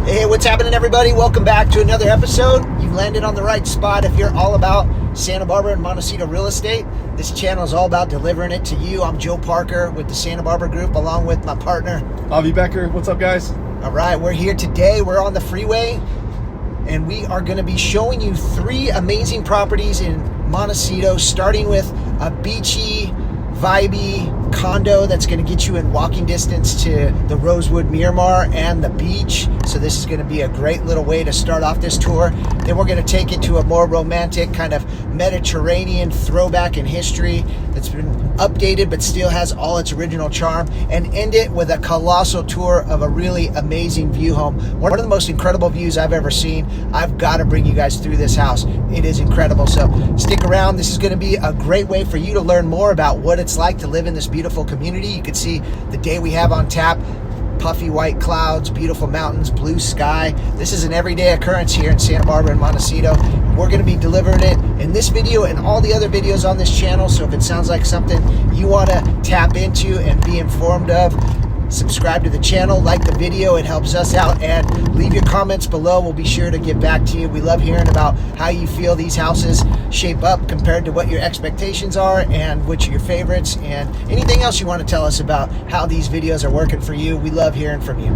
Hey, what's happening, everybody? Welcome back to another episode. You've landed on the right spot if you're all about Santa Barbara and Montecito real estate. This channel is all about delivering it to you. I'm Joe Parker with the Santa Barbara Group, along with my partner, Avi Becker. What's up, guys? All right, we're here today. We're on the freeway, and we are going to be showing you three amazing properties in Montecito, starting with a beachy, vibey condo that's going to get you in walking distance to the Rosewood Miramar and the beach. So this is going to be a great little way to start off this tour. Then we're going to take it to a more romantic kind of Mediterranean throwback in history that's been updated but still has all its original charm, and end it with a colossal tour of a really amazing view home. One of the most incredible views I've ever seen. I've got to bring you guys through this house. It is incredible. So stick around. This is going to be a great way for you to learn more about what it's like to live in this beautiful community. You can see the day we have on tap. Puffy white clouds, beautiful mountains, blue sky. This is an everyday occurrence here in Santa Barbara and Montecito. We're going to be delivering it in this video and all the other videos on this channel. So if it sounds like something you want to tap into and be informed of, subscribe to the channel, like the video, it helps us out, and leave your comments below. We'll be sure to get back to you. We love hearing about how you feel these houses shape up compared to what your expectations are and which are your favorites, and anything else you want to tell us about how these videos are working for you. We love hearing from you.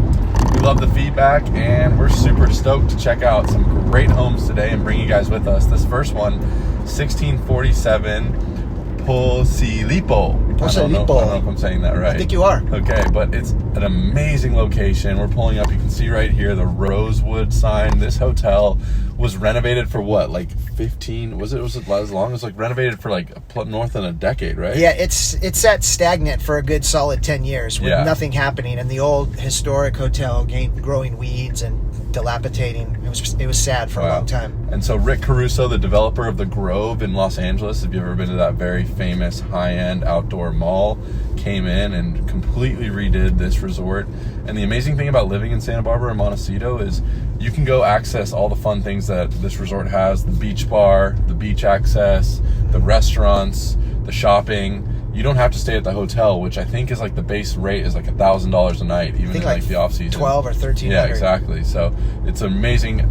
We love the feedback, and we're super stoked to check out some great homes today and bring you guys with us. This first one, 1647 Posilipo. I don't know if I'm saying that right. I think you are. Okay, but it's an amazing location. We're pulling up. You can see right here the Rosewood sign. This hotel was renovated for what, like 15? Was it as long as renovated for like north than a decade, right? Yeah, it's sat stagnant for a good solid 10 years with nothing happening, and the old historic hotel growing weeds and dilapidating. It was sad for a long time. And so Rick Caruso, the developer of the Grove in Los Angeles, if you've ever been to that very famous high-end outdoor mall, came in and completely redid this resort. And the amazing thing about living in Santa Barbara and Montecito is you can go access all the fun things that this resort has: the beach bar, the beach access, the restaurants, the shopping. You don't have to stay at the hotel, which I think is like the base rate is like $1,000 a night, even in like the off season. 12 or 13. Yeah, exactly. So it's an amazing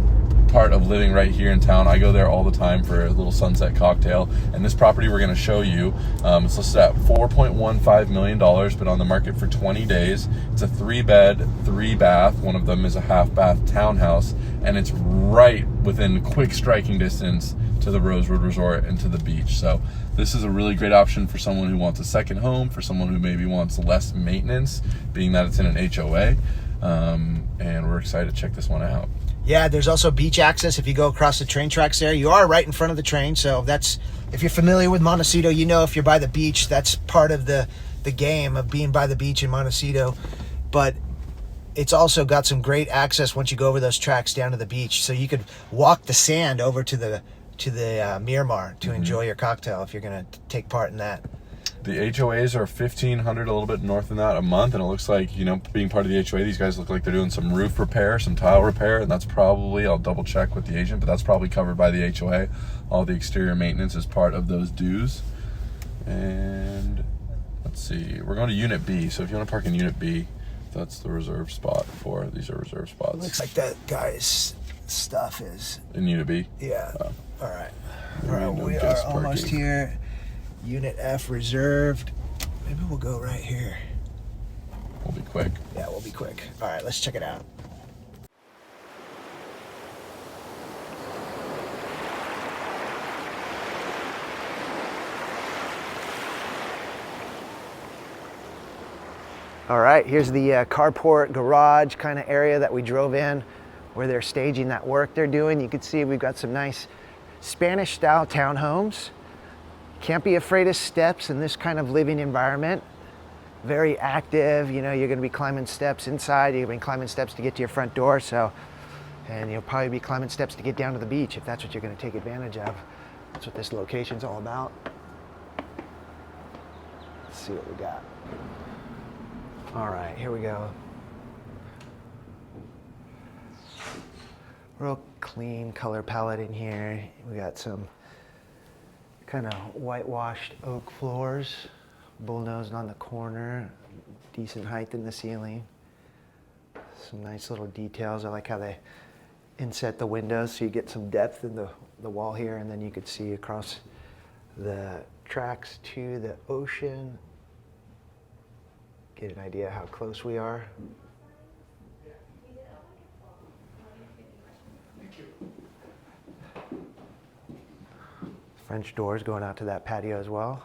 part of living right here in town. I go there all the time for a little sunset cocktail. And this property we're going to show you, it's listed at $4.15 million, been on the market for 20 days. It's a 3-bed, 3-bath. One of them is a half-bath townhouse, and it's right within quick striking distance to the Rosewood Resort and to the beach. So this is a really great option for someone who wants a second home, for someone who maybe wants less maintenance, being that it's in an HOA. And we're excited to check this one out. Yeah, there's also beach access if you go across the train tracks there. You are right in front of the train, so that's, if you're familiar with Montecito, you know if you're by the beach, that's part of the game of being by the beach in Montecito. But it's also got some great access once you go over those tracks down to the beach, so you could walk the sand over to the Miramar to enjoy your cocktail if you're going to take part in that. The HOAs are $1,500, a little bit north than that, a month, and it looks like, you know, being part of the HOA, these guys look like they're doing some roof repair, some tile repair, and that's probably, I'll double check with the agent, but that's probably covered by the HOA. All the exterior maintenance is part of those dues. And let's see, we're going to Unit B, so if you want to park in Unit B, that's the reserved spot for, these are reserved spots. It looks like that guy's stuff is in Unit B? Yeah. All right, we are almost here. Unit F reserved. Maybe we'll go right here. We'll be quick. Yeah, we'll be quick. All right, let's check it out. All right, here's the carport garage kind of area that we drove in, where they're staging that work they're doing. You can see we've got some nice Spanish style townhomes. Can't be afraid of steps in this kind of living environment. Very active, you know, you're gonna be climbing steps inside, you're gonna be climbing steps to get to your front door, and you'll probably be climbing steps to get down to the beach if that's what you're gonna take advantage of. That's what this location's all about. Let's see what we got. All right, here we go. Real clean color palette in here. We got some kind of whitewashed oak floors, bullnosed on the corner, decent height in the ceiling. Some nice little details. I like how they inset the windows so you get some depth in the wall here, and then you could see across the tracks to the ocean. Get an idea how close we are. French doors going out to that patio as well.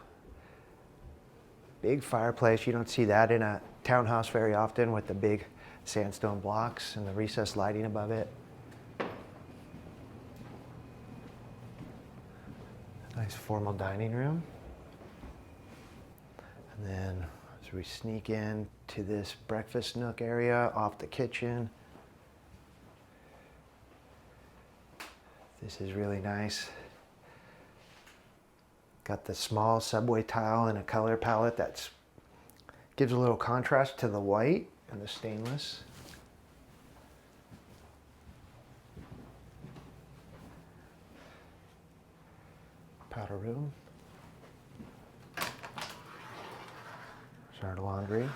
Big fireplace. You don't see that in a townhouse very often, with the big sandstone blocks and the recessed lighting above it. Nice formal dining room. And then as we sneak in to this breakfast nook area off the kitchen, this is really nice. Got the small subway tile in a color palette that gives a little contrast to the white and the stainless. Powder room. There's our laundry.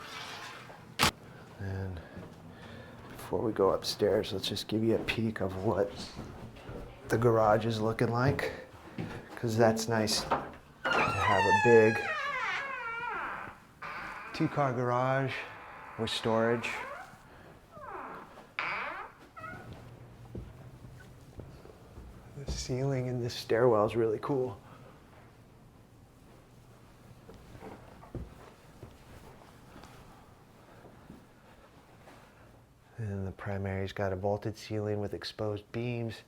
And before we go upstairs, let's just give you a peek of what the garage is looking like, because that's nice to have a big 2-car garage with storage. The ceiling in this stairwell is really cool. And the primary's got a vaulted ceiling with exposed beams,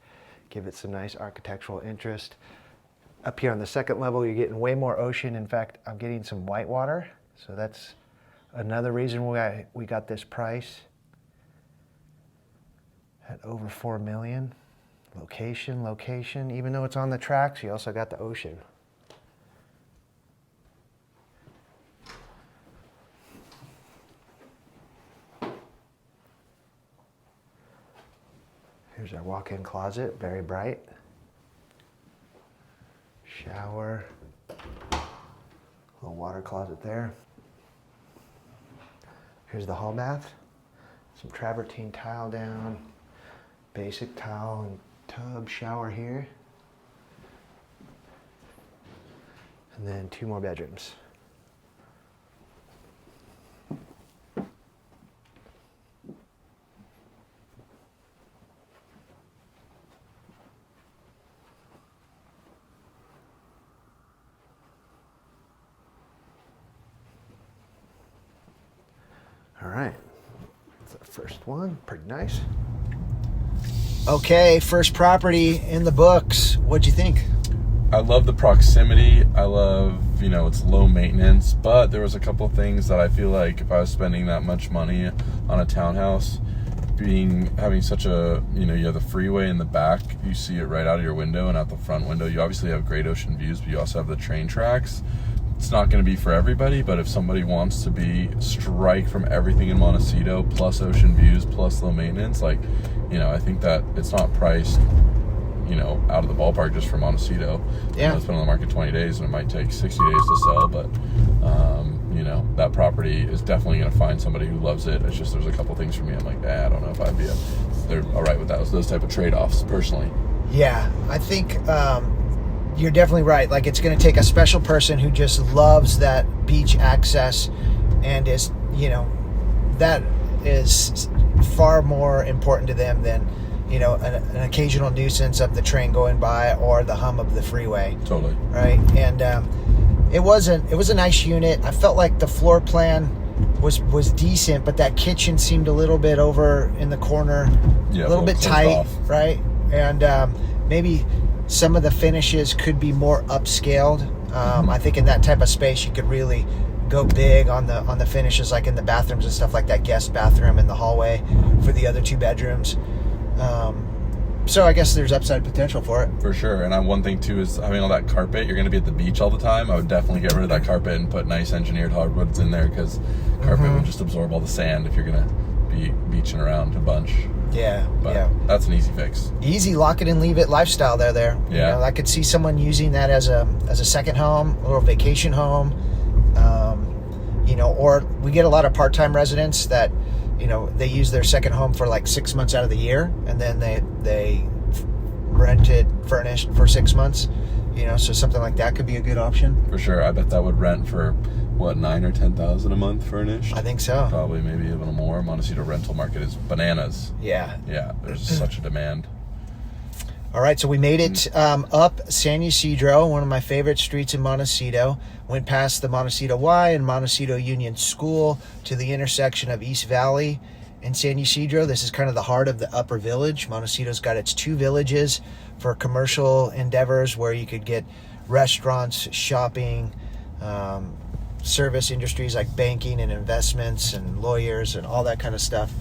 give it some nice architectural interest. Up here on the second level, you're getting way more ocean. In fact, I'm getting some whitewater, so that's another reason why we got this price at over $4 million. Location. Even though it's on the tracks, you also got the ocean. Here's our walk-in closet, very bright. Shower, little water closet there. Here's the hall bath, some travertine tile down, basic tile and tub shower here. And then 2 more bedrooms. All right, that's our first one, pretty nice. Okay, first property in the books. What'd you think? I love the proximity. I love, it's low maintenance, but there was a couple of things that I feel like if I was spending that much money on a townhouse, having such a, you have the freeway in the back, you see it right out of your window, and out the front window, you obviously have great ocean views, but you also have the train tracks. It's not going to be for everybody, but if somebody wants to be strike from everything in Montecito, plus ocean views, plus low maintenance, I think that it's not priced, out of the ballpark just for Montecito. Yeah. It's been on the market 20 days, and it might take 60 days to sell, but, that property is definitely going to find somebody who loves it. It's just there's a couple things for me. I'm like, I don't know if they're all right with that. Those type of trade-offs, personally. Yeah, I think... you're definitely right. It's going to take a special person who just loves that beach access, and is, that is far more important to them than, an occasional nuisance of the train going by or the hum of the freeway. Totally. Right. And it was a nice unit. I felt like the floor plan was decent, but that kitchen seemed a little bit over in the corner, a little bit tight, off. Right? And maybe some of the finishes could be more upscaled. I think in that type of space, you could really go big on the finishes, like in the bathrooms and stuff like that guest bathroom and the hallway for the other 2 bedrooms. So I guess there's upside potential for it. For sure. And one thing too is having all that carpet. You're going to be at the beach all the time. I would definitely get rid of that carpet and put nice engineered hardwoods in there, because carpet will just absorb all the sand if you're going to be beaching around a bunch. Yeah, but that's an easy fix. Easy lock it and leave it lifestyle there. Yeah. I could see someone using that as a second home, a little vacation home. Or we get a lot of part-time residents that, you know, they use their second home for like 6 months out of the year, and then they rent it furnished for 6 months. You know, so something like that could be a good option. For sure. I bet that would rent for, what, 9,000 or 10,000 a month furnished? I think so. Probably, maybe even more. Montecito rental market is bananas. Yeah. Yeah, there's such a demand. All right, so we made it up San Ysidro, one of my favorite streets in Montecito. Went past the Montecito Y and Montecito Union School to the intersection of East Valley and San Ysidro. This is kind of the heart of the upper village. Montecito's got its 2 villages for commercial endeavors where you could get restaurants, shopping, service industries like banking and investments and lawyers and all that kind of stuff.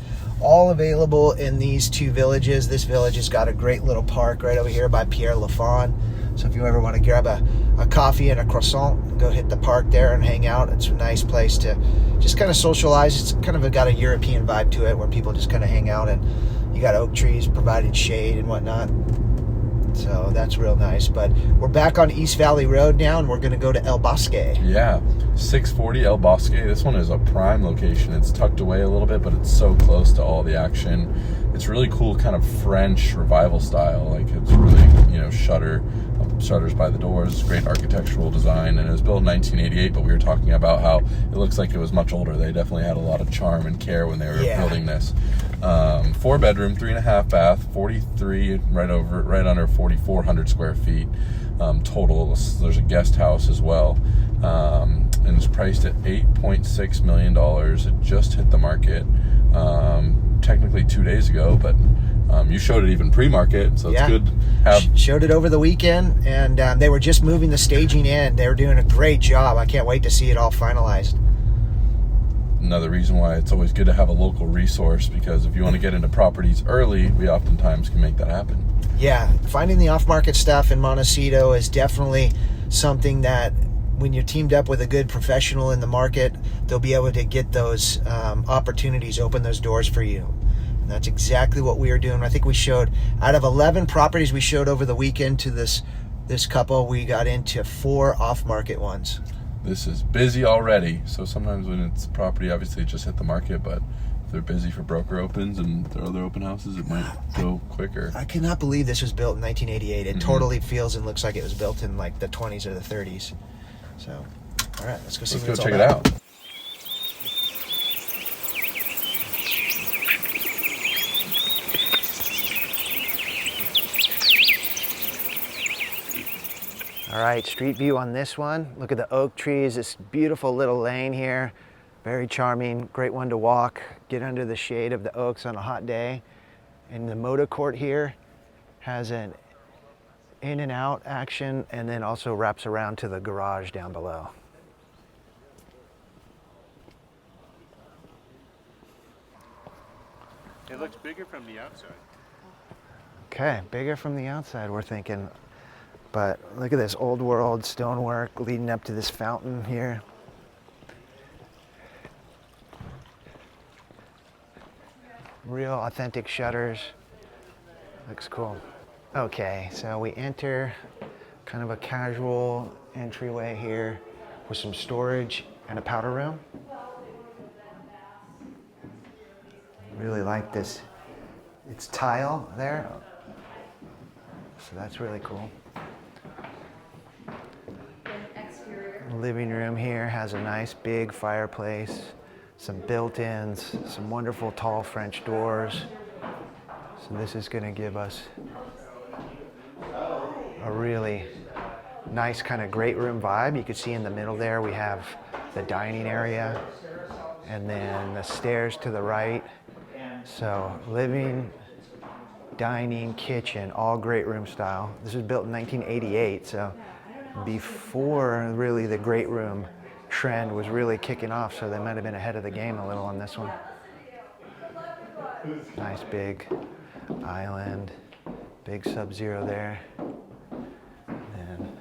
All available in these 2 villages. This village has got a great little park right over here by Pierre Lafon. So if you ever want to grab a coffee and a croissant, go hit the park there and hang out. It's a nice place to just kind of socialize. It's kind of got a European vibe to it where people just kind of hang out, and you got oak trees providing shade and whatnot. So that's real nice. But we're back on East Valley Road now, and we're going to go to El Bosque. Yeah, 640 El Bosque. This one is a prime location. It's tucked away a little bit, but it's so close to all the action. It's really cool, kind of French revival style. Like, it's really, you know, shutters by the doors, great architectural design, and it was built in 1988, but we were talking about how it looks like it was much older. They definitely had a lot of charm and care when they were building this. 4 bedroom, 3.5 bath, 43, right under 4,400 square feet total. There's a guest house as well, and it's priced at $8.6 million. It just hit the market technically 2 days ago, but you showed it even pre-market, so it's good to have. Showed it over the weekend, and they were just moving the staging in. They were doing a great job. I can't wait to see it all finalized. Another reason why it's always good to have a local resource, because if you want to get into properties early, we oftentimes can make that happen. Yeah, finding the off-market stuff in Montecito is definitely something that when you're teamed up with a good professional in the market, they'll be able to get those opportunities, open those doors for you. And that's exactly what we are doing. I think we showed, out of 11 properties we showed over the weekend to this couple, we got into 4 off-market ones. This is busy already. So sometimes when it's property, obviously it just hit the market, but if they're busy for broker opens and their other open houses, it might go quicker. I cannot believe this was built in 1988. It totally feels and looks like it was built in like the 20s or the 30s. So, all right, let's go see what it's all check about. it out. All right, street view on this one. Look at the oak trees, this beautiful little lane here. Very charming, great one to walk, get under the shade of the oaks on a hot day. And the motor court here has an in and out action, and then also wraps around to the garage down below. It looks bigger from the outside. Okay, bigger from the outside, we're thinking. But look at this old world stonework leading up to this fountain here. Real authentic shutters. Looks cool. Okay, so we enter kind of a casual entryway here with some storage and a powder room. Really like this. It's tile there. So that's really cool. Living room here has a nice big fireplace, some built-ins, some wonderful tall French doors. So this is going to give us a really nice kind of great room vibe. You can see in the middle there we have the dining area and then the stairs to the right. So living, dining, kitchen, all great room style. This was built in 1988, so before really the great room trend was really kicking off, so they might have been ahead of the game a little on this one. Nice big island, big Sub-Zero there. And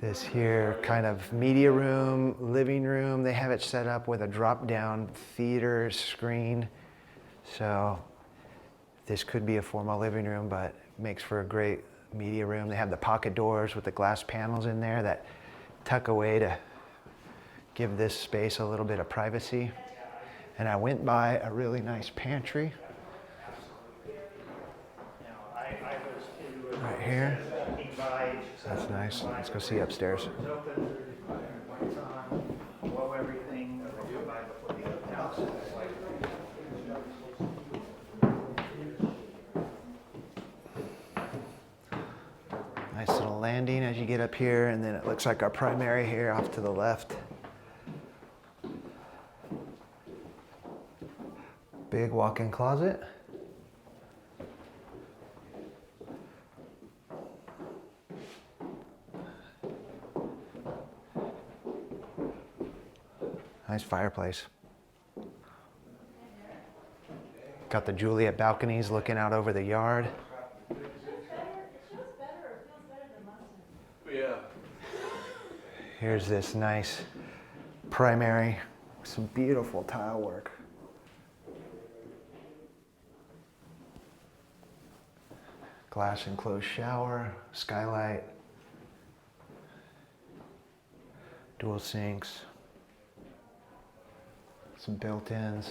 this here kind of media room, living room. They have it set up with a drop-down theater screen. So this could be a formal living room, but makes for a great media room. They have the pocket doors with the glass panels in there that tuck away to give this space a little bit of privacy. And I went by a really nice pantry right here. That's nice. Let's go see upstairs. Nice little landing as you get up here, and then it looks like our primary here off to the left. Big walk-in closet. Nice fireplace. Got the Juliet balconies looking out over the yard. Here's this nice primary with some beautiful tile work. Glass enclosed shower, skylight, dual sinks, some built-ins.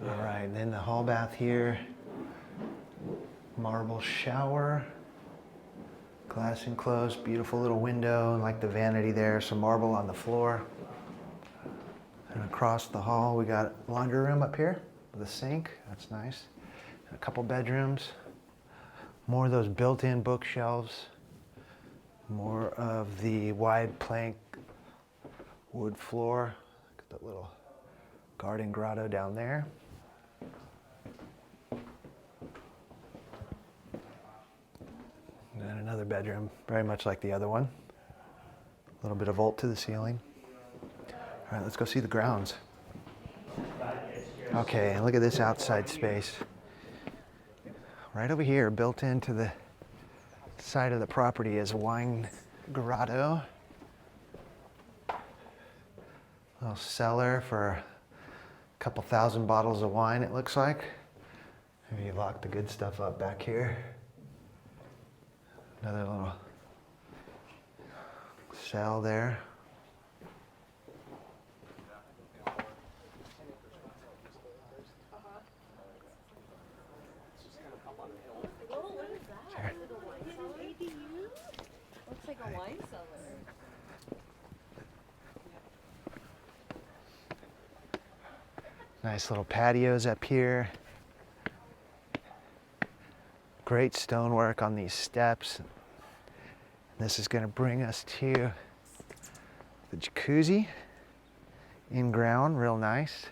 All right, and then the hall bath here, marble shower, glass enclosed, beautiful little window, and like the vanity there, some marble on the floor. And across the hall, we got a laundry room up here with a sink. That's nice. And a couple bedrooms. More of those built-in bookshelves. More of the wide plank wood floor. Got that little garden grotto down there. And another bedroom, very much like the other one. A little bit of vault to the ceiling. All right, let's go see the grounds. Okay, and look at this outside space. Right over here, built into the side of the property, is a wine grotto. A little cellar for a couple thousand bottles of wine, it looks like. Maybe you lock the good stuff up back here. Another little cell there. Sure. Looks like a wine cellar. Nice little patios up here. Great stonework on these steps. This is going to bring us to the jacuzzi in ground, real nice.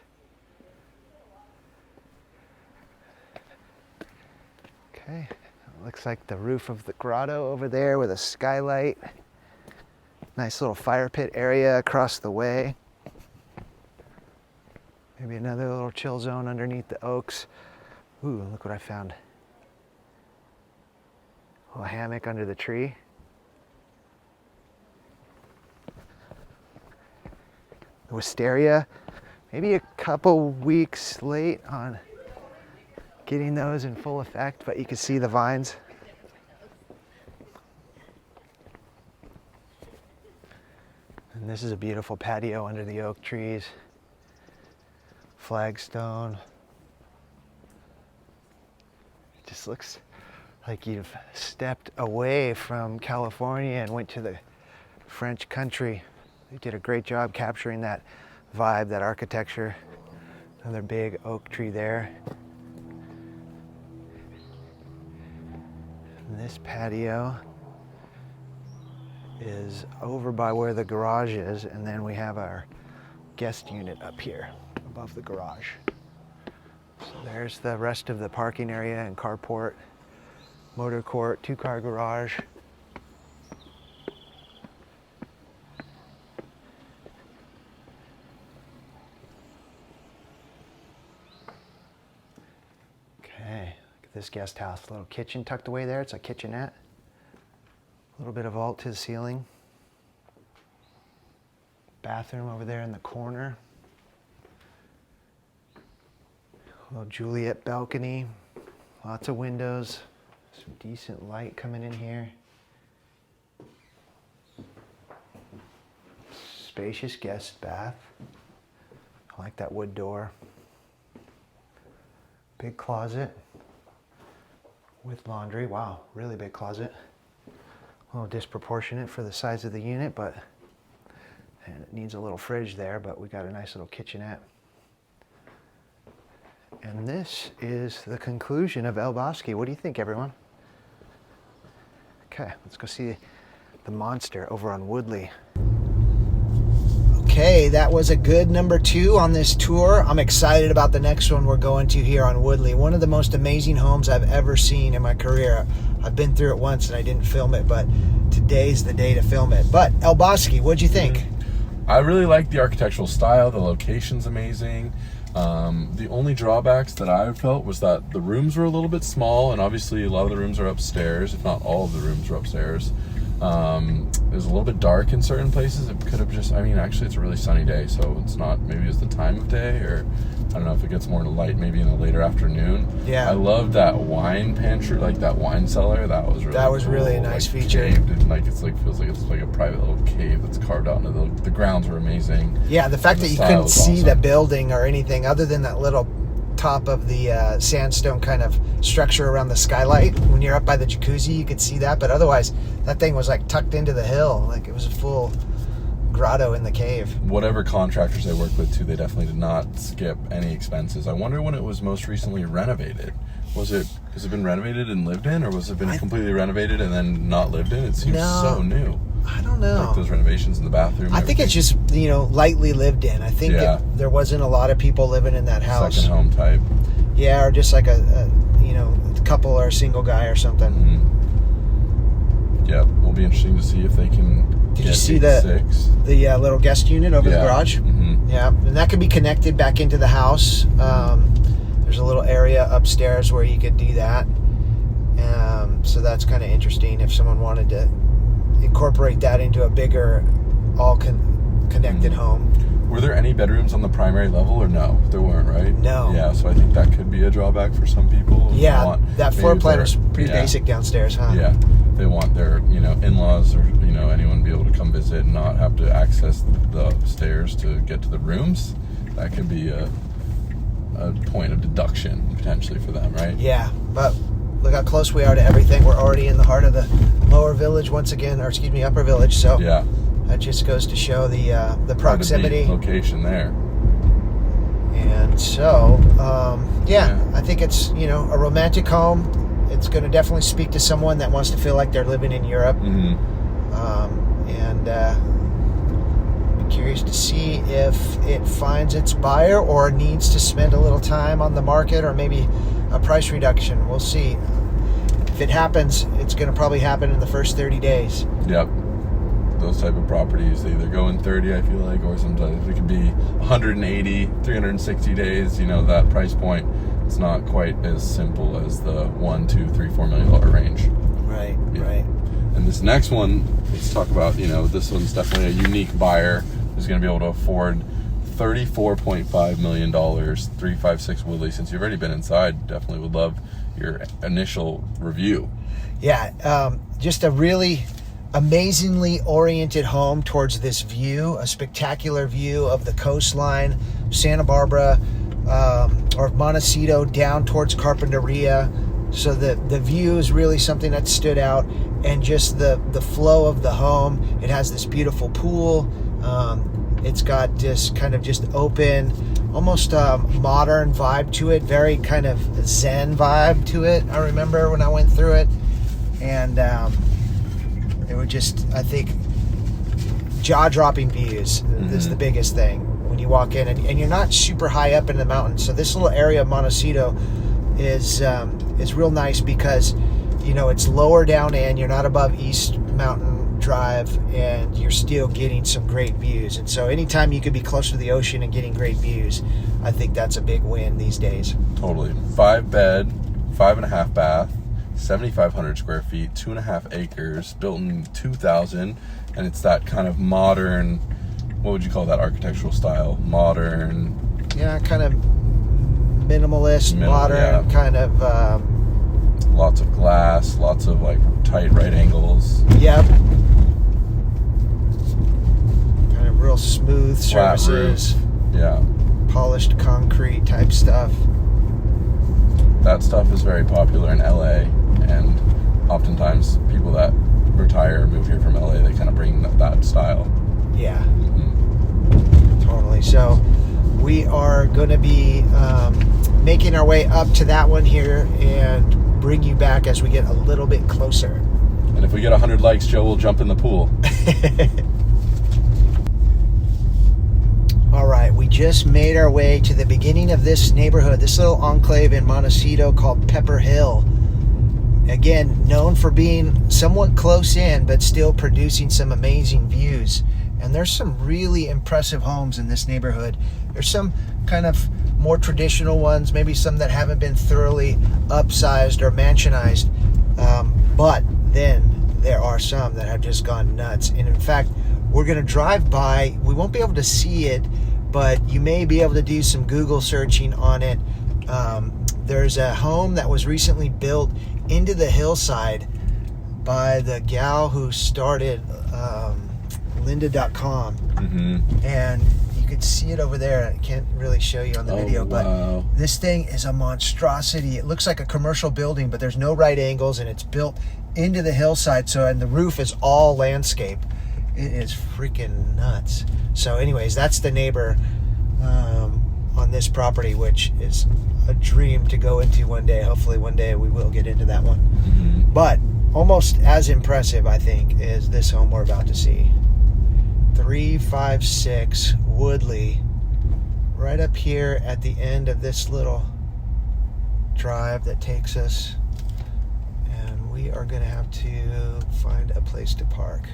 Okay, looks like the roof of the grotto over there with a skylight. Nice little fire pit area across the way. Maybe another little chill zone underneath the oaks. Ooh, look what I found. A little hammock under the tree. The wisteria, maybe a couple weeks late on getting those in full effect, but you can see the vines. And this is a beautiful patio under the oak trees. Flagstone. It just looks like you've stepped away from California and went to the French country. They did a great job capturing that vibe, that architecture. Another big oak tree there. And this patio is over by where the garage is, and then we have our guest unit up here above the garage. So there's the rest of the parking area and carport, motor court, two-car garage. Okay, look at this guest house. A little kitchen tucked away there. It's a kitchenette. A little bit of vault to the ceiling. Bathroom over there in the corner. A little Juliet balcony. Lots of windows. Some decent light coming in here. spacious guest bath. I like that wood door. Big closet with laundry. Wow, really big closet. A little disproportionate for the size of the unit, but and it needs a little fridge there, but we got a nice little kitchenette. And this is the conclusion of El Bosque. What do you think, everyone? Okay, let's go see the monster over on Woodley. Okay, that was a good number 2 on this tour. I'm excited about the next one we're going to here on Woodley. One of the most amazing homes I've ever seen in my career. I've been through it once and I didn't film it, but today's the day to film it. But El Bosque, what'd you think? I really like the architectural style. The location's amazing. The only drawbacks that I felt was that the rooms were a little bit small, and obviously a lot of the rooms are upstairs, if not all of the rooms are upstairs. It was a little bit dark in certain places. It could have just, I mean, actually it's a really sunny day, so it's not, maybe it's the time of day, or I don't know if it gets more light maybe in the later afternoon. Yeah. I love that wine pantry, like that wine cellar. That was cool. Really a nice like, feature. Caved, and like it's like feels like it's like a private little cave that's carved out into the grounds were amazing. Yeah, the fact that you couldn't see the building or anything other than that little top of the sandstone kind of structure around the skylight. When you're up by the jacuzzi, you could see that, but otherwise that thing was like tucked into the hill. Like it was a full grotto in the cave. Whatever contractors they worked with too, they definitely did not skip any expenses. I wonder when it was most recently renovated. Has it been renovated and lived in, or was it been completely renovated and then not lived in? It seems so new. I don't know. Like those renovations in the bathroom. I think it's just, lightly lived in. I think there wasn't a lot of people living in that house. Second home type. Yeah, or just like a couple or a single guy or something. Mm-hmm. Yeah, will be interesting to see if they can. Did you see the little guest unit over the garage? Mm-hmm. Yeah, and that could be connected back into the house. There's a little area upstairs where you could do that. So that's kind of interesting if someone wanted to incorporate that into a bigger, all connected home. Were there any bedrooms on the primary level, or no? There weren't, right? No. Yeah, so I think that could be a drawback for some people. Yeah, that floor plan was pretty basic downstairs, huh? Yeah, they want their in-laws or anyone to be able to come visit and not have to access the stairs to get to the rooms. That could be a point of deduction potentially for them, right? Yeah, but look how close we are to everything. We're already in the heart of the lower village once again, or excuse me, upper village. So yeah, that just goes to show the proximity, the location there. And so, I think it's a romantic home. It's going to definitely speak to someone that wants to feel like they're living in Europe. Mm-hmm. Be curious to see if it finds its buyer or needs to spend a little time on the market or maybe a price reduction. We'll see. If it happens, it's going to probably happen in the first 30 days. Yep. Those type of properties, they either go in 30, I feel like, or sometimes it could be 180, 360 days. That price point is not quite as simple as the $1, $2, $3, $4 million range. Right, yeah. Right. And this next one, let's talk about, this one's definitely a unique buyer who's going to be able to afford $34.5 million, 356 Woodley. Since you've already been inside, definitely would love your initial review. Yeah, just a really amazingly oriented home towards this view, a spectacular view of the coastline, Santa Barbara, or Montecito down towards Carpinteria. So the view is really something that stood out, and just the flow of the home. It has this beautiful pool. It's got this kind of just open, almost modern vibe to it, very kind of Zen vibe to it. I remember when I went through it, and it would just, I think, jaw-dropping views is the biggest thing when you walk in, and you're not super high up in the mountains. So this little area of Montecito is real nice because it's lower down and you're not above East Mountain Drive, and you're still getting some great views. And so anytime you could be close to the ocean and getting great views, I think that's a big win these days. Totally. 5-bed, 5.5 bath, 7,500 square feet, 2.5 acres, built in 2000, and it's that kind of modern, what would you call that architectural style? Modern. Yeah, kind of minimalist, modern, kind of. Lots of glass, lots of tight right angles. Yep. Kind of real real smooth Flat surfaces, roof. Yeah. polished concrete type stuff. That stuff is very popular in LA, and oftentimes people that retire or move here from LA, they kind of bring that style. Yeah, totally. So we are going to be making our way up to that one here and bring you back as we get a little bit closer. And if we get 100 likes, Joe will jump in the pool. All right, we just made our way to the beginning of this neighborhood, this little enclave in Montecito called Pepper Hill. Again, known for being somewhat close in, but still producing some amazing views. And there's some really impressive homes in this neighborhood. There's some kind of more traditional ones, maybe some that haven't been thoroughly upsized or mansionized. But then there are some that have just gone nuts. And in fact, we're going to drive by. We won't be able to see it, but you may be able to do some Google searching on it. There's a home that was recently built into the hillside by the gal who started lynda.com. Mm-hmm. And you could see it over there. I can't really show you on the video, wow. but this thing is a monstrosity. It looks like a commercial building, but there's no right angles, and it's built into the hillside, and the roof is all landscape. It is freaking nuts. So anyways, that's the neighbor on this property, which is a dream to go into one day. Hopefully one day we will get into that one. Mm-hmm. But almost as impressive, I think, is this home we're about to see. 356 Woodley, right up here at the end of this little drive that takes us. And we are going to have to find a place to park.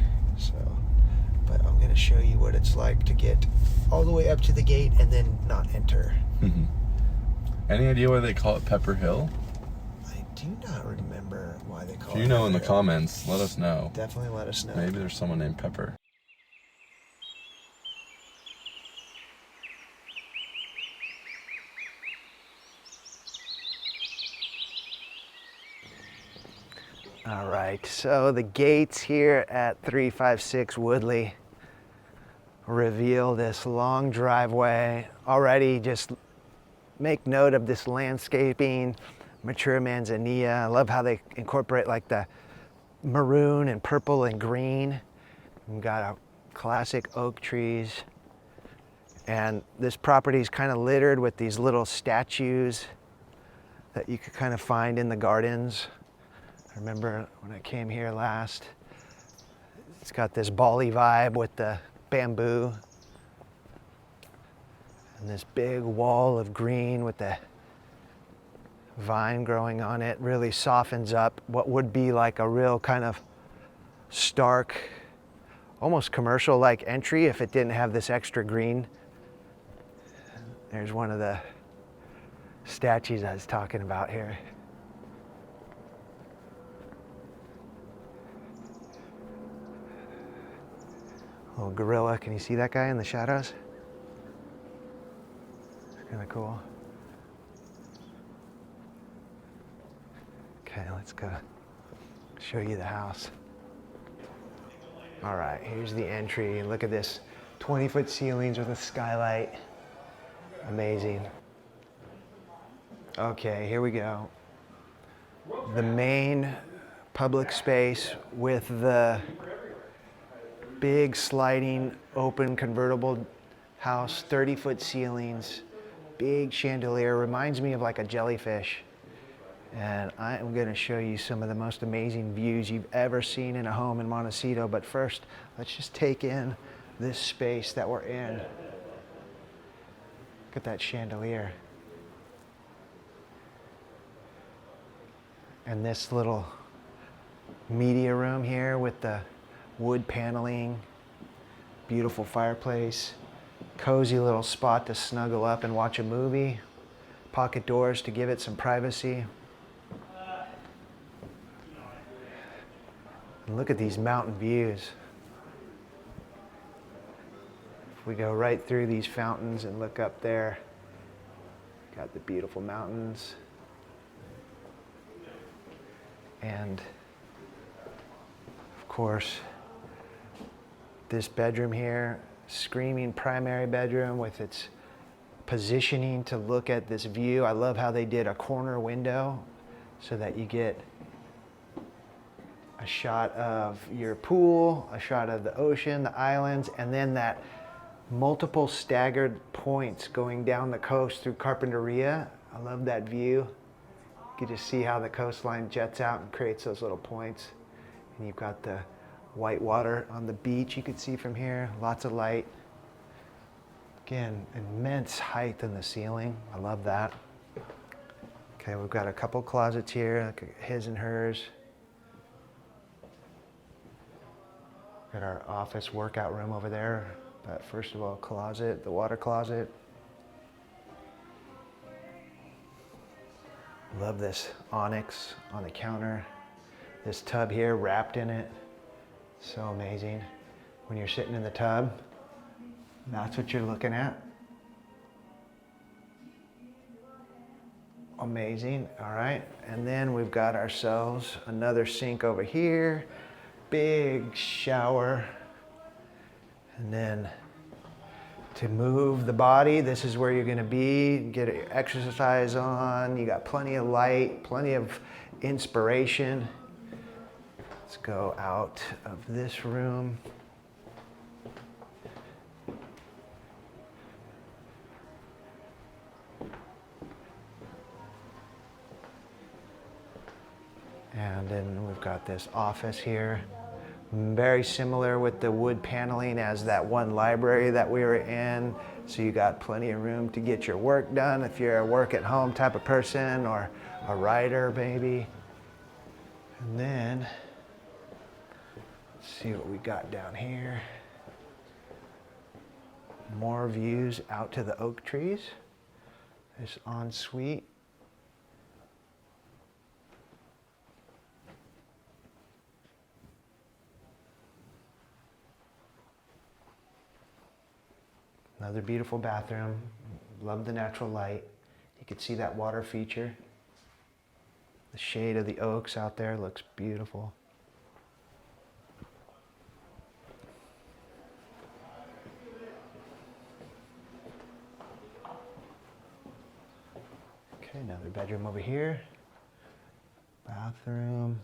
But I'm going to show you what it's like to get all the way up to the gate and then not enter. Mm-hmm. Any idea why they call it Pepper Hill? I do not remember why they call it. If you know in the Pepper Hill. comments, let us know. Definitely let us know. Maybe there's someone named Pepper. All right, so the gates here at 356 Woodley reveal this long driveway. Already just make note of this landscaping, mature manzanilla. I love how they incorporate like the maroon and purple and green. We've got our classic oak trees. And this property is kind of littered with these little statues that you could kind of find in the gardens. I remember when I came here last, it's got this Bali vibe with the bamboo and this big wall of green with the vine growing on it. Really softens up what would be like a real kind of stark, almost commercial-like entry if it didn't have this extra green. There's one of the statues I was talking about here. Little gorilla. Can you see that guy in the shadows? Kind of cool. Okay, let's go show you the house. All right, here's the entry. Look at this 20-foot ceilings with a skylight. Amazing. Okay, here we go. The main public space with the big sliding open convertible house, 30-foot ceilings, big chandelier, reminds me of like a jellyfish. And I am going to show you some of the most amazing views you've ever seen in a home in Montecito. But first, let's just take in this space that we're in. Look at that chandelier. And this little media room here with the wood paneling, beautiful fireplace, cozy little spot to snuggle up and watch a movie, pocket doors to give it some privacy. And look at these mountain views. If we go right through these fountains and look up there, got the beautiful mountains. And of course, this bedroom here, screaming primary bedroom with its positioning to look at this view. I love how they did a corner window so that you get a shot of your pool, a shot of the ocean, the islands, and then that multiple staggered points going down the coast through Carpinteria. I love that view. You can just see how the coastline jets out and creates those little points. And you've got the white water on the beach you can see from here, lots of light. Again, immense height in the ceiling. I love that. Okay, we've got a couple closets here, like his and hers. Got our office workout room over there. But first of all, closet, the water closet. Love this onyx on the counter. This tub here wrapped in it. So amazing. When you're sitting in the tub, that's what you're looking at. Amazing. All right. And then we've got ourselves another sink over here. Big shower. And then to move the body, this is where you're going to be. Get your exercise on. You got plenty of light, plenty of inspiration. Let's go out of this room. And then we've got this office here. Very similar with the wood paneling as that one library that we were in. So you got plenty of room to get your work done if you're a work at home type of person or a writer maybe. And then, let's see what we got down here. More views out to the oak trees. This ensuite. Another beautiful bathroom. Love the natural light. You can see that water feature. The shade of the oaks out there looks beautiful. Okay, another bedroom over here. Bathroom.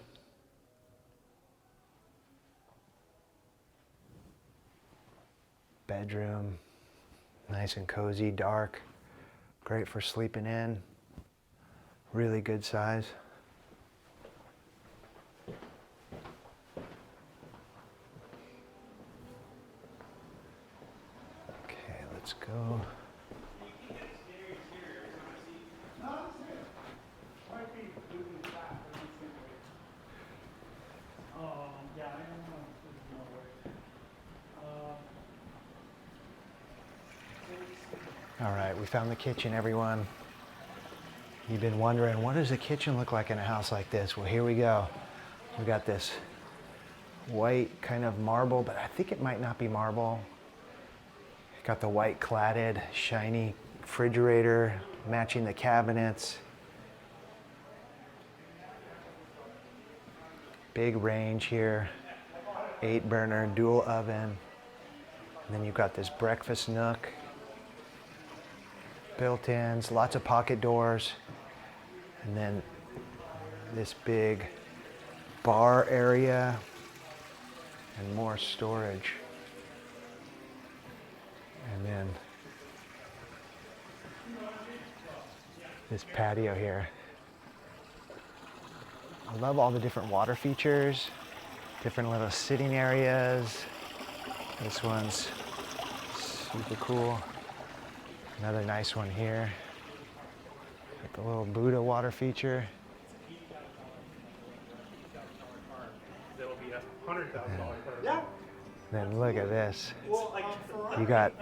Bedroom. Nice and cozy, dark. Great for sleeping in. Really good size. Okay, let's go. All right, we found the kitchen, everyone. You've been wondering, what does a kitchen look like in a house like this? Well, here we go. We got this white kind of marble, but I think it might not be marble. Got the white cladded, shiny refrigerator, matching the cabinets. Big range here, 8-burner dual oven. And then you've got this breakfast nook. Built-ins, lots of pocket doors, and then this big bar area and more storage. And then this patio here. I love all the different water features, different little sitting areas. This one's super cool. Another nice one here. Got the little Buddha water feature. That'll be $100,000. Yeah. Then look at this. You got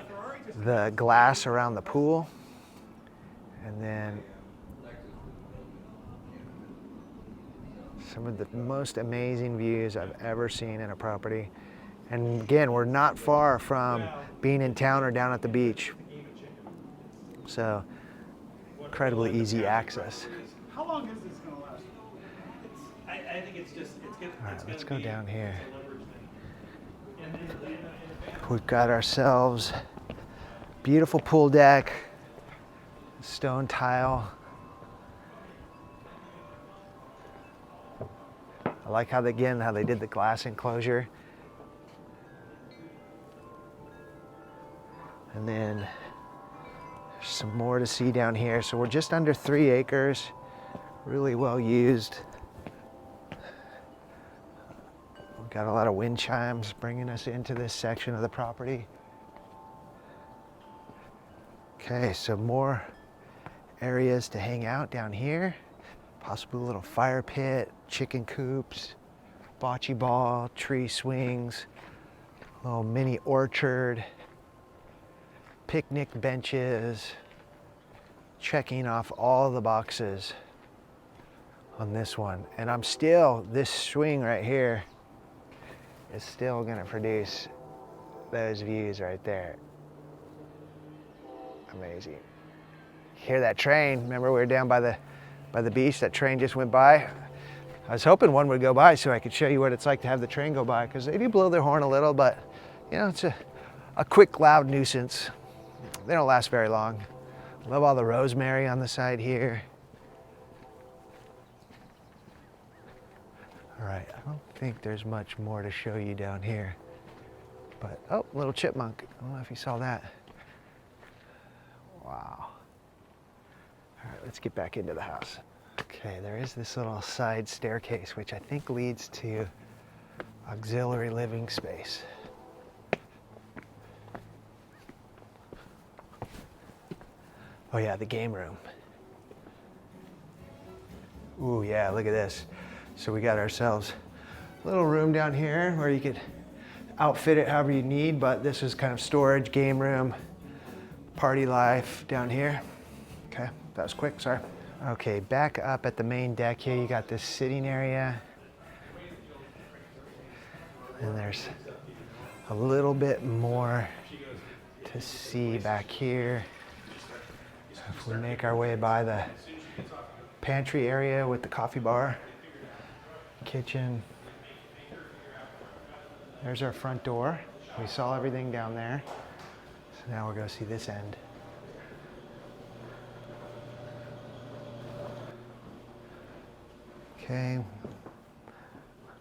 the glass around the pool. And then some of the most amazing views I've ever seen in a property. And again, we're not far from being in town or down at the beach. So, incredibly easy access. How long is this going to last? I think it's good. All right, let's go down here. We've got ourselves beautiful pool deck, stone tile. I like how they did the glass enclosure. And then there's some more to see down here. So we're just under 3 acres, really well used. We've got a lot of wind chimes bringing us into this section of the property. Okay, so more areas to hang out down here. Possibly a little fire pit, chicken coops, bocce ball, tree swings, a little mini orchard, picnic benches, checking off all the boxes on this one. And this swing right here is still gonna produce those views right there. Amazing. Hear that train? Remember we were down by the beach, that train just went by. I was hoping one would go by so I could show you what it's like to have the train go by, because they do blow their horn a little, but you know, it's a quick, loud nuisance. They don't last very long. Love all the rosemary on the side here. All right, I don't think there's much more to show you down here, but oh, little chipmunk. I don't know if you saw that. Wow. All right, let's get back into the house. Okay, there is this little side staircase, which I think leads to auxiliary living space. Oh yeah, the game room. Ooh yeah, look at this. So we got ourselves a little room down here where you could outfit it however you need, but this is kind of storage, game room, party life down here. Okay, that was quick, sorry. Okay, back up at the main deck here, you got this sitting area. And there's a little bit more to see back here. So if we make our way by the pantry area with the coffee bar, kitchen. There's our front door. We saw everything down there. So now we're going to see this end. Okay,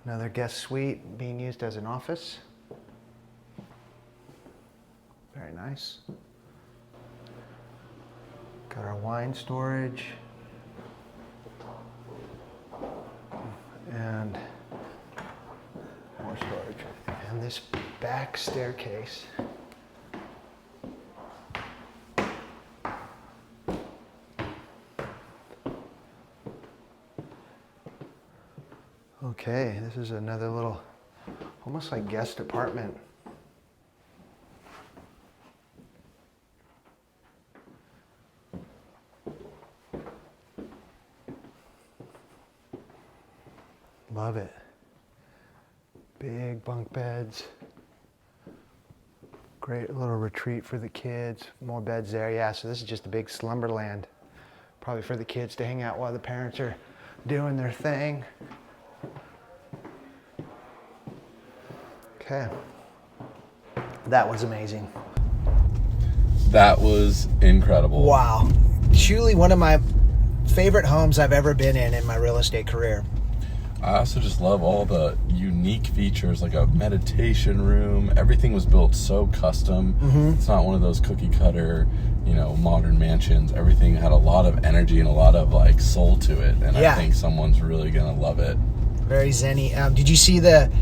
another guest suite being used as an office. Very nice. Got our wine storage. And more storage. And this back staircase. Okay, this is another little, almost like guest apartment. Love it. Big bunk beds. Great little retreat for the kids. More beds there. Yeah, so this is just a big slumberland. Probably for the kids to hang out while the parents are doing their thing. Okay. That was amazing. That was incredible. Wow. Truly one of my favorite homes I've ever been in my real estate career. I also just love all the unique features, like a meditation room. Everything was built so custom. Mm-hmm. It's not one of those cookie cutter, modern mansions. Everything had a lot of energy and a lot of like soul to it. And yeah. I think someone's really going to love it. Very zen-y. Did you see the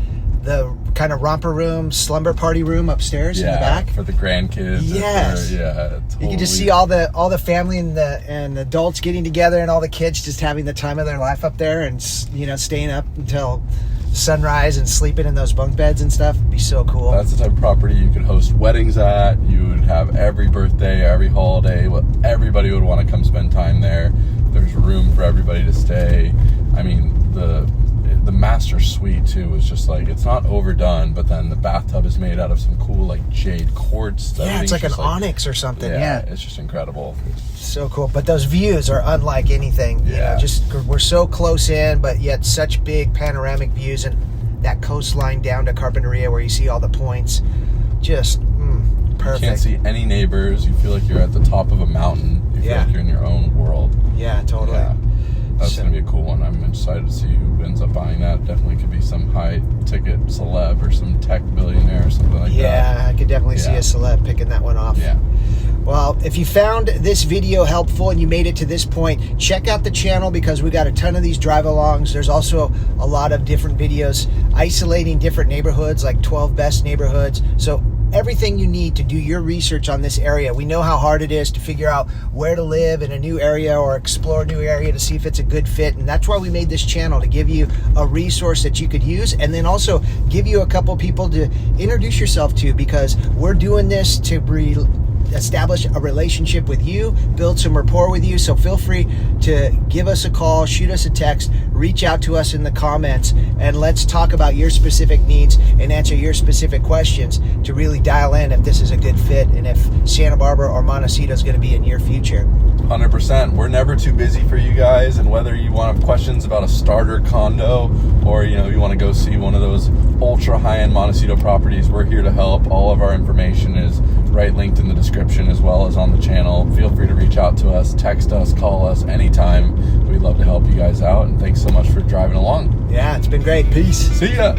kind of romper room, slumber party room upstairs in the back? For the grandkids. Yes. Totally. You can just see all the family and the adults getting together and all the kids just having the time of their life up there and, staying up until sunrise and sleeping in those bunk beds and stuff. It'd be so cool. That's the type of property you could host weddings at. You would have every birthday, every holiday. Everybody would want to come spend time there. There's room for everybody to stay. I mean, the master suite too was just like, it's not overdone, but then the bathtub is made out of some cool like jade quartz. Yeah, it's like an onyx or something. Yeah, it's just incredible. So cool. But those views are unlike anything. Yeah. We're so close in, but yet such big panoramic views. And that coastline down to Carpinteria where you see all the points. Just perfect. You can't see any neighbors. You feel like you're at the top of a mountain. You feel like you're in your own world. Yeah, totally. Yeah. That's going to be a cool one. I'm excited to see who ends up buying that. Definitely could be some high-ticket celeb or some tech billionaire or something like that. Yeah, I could definitely see a celeb picking that one off. Yeah. Well, if you found this video helpful and you made it to this point, check out the channel because we got a ton of these drive-alongs. There's also a lot of different videos isolating different neighborhoods, like 12 best neighborhoods. So everything you need to do your research on this area. We know how hard it is to figure out where to live in a new area or explore a new area to see if it's a good fit. And that's why we made this channel, to give you a resource that you could use and then also give you a couple people to introduce yourself to, because we're doing this to establish a relationship with you, build some rapport with you. So feel free to give us a call, shoot us a text, reach out to us in the comments, and let's talk about your specific needs and answer your specific questions to really dial in if this is a good fit and if Santa Barbara or Montecito is going to be in your future. 100%. We're never too busy for you guys, and whether you want to have questions about a starter condo or you want to go see one of those ultra high-end Montecito properties, we're here to help. All of our information is right linked in the description as well as on the channel. Feel free to reach out to us, text us, call us anytime. We'd love to help you guys out, and thanks so much for driving along. Yeah, it's been great. Peace. See ya.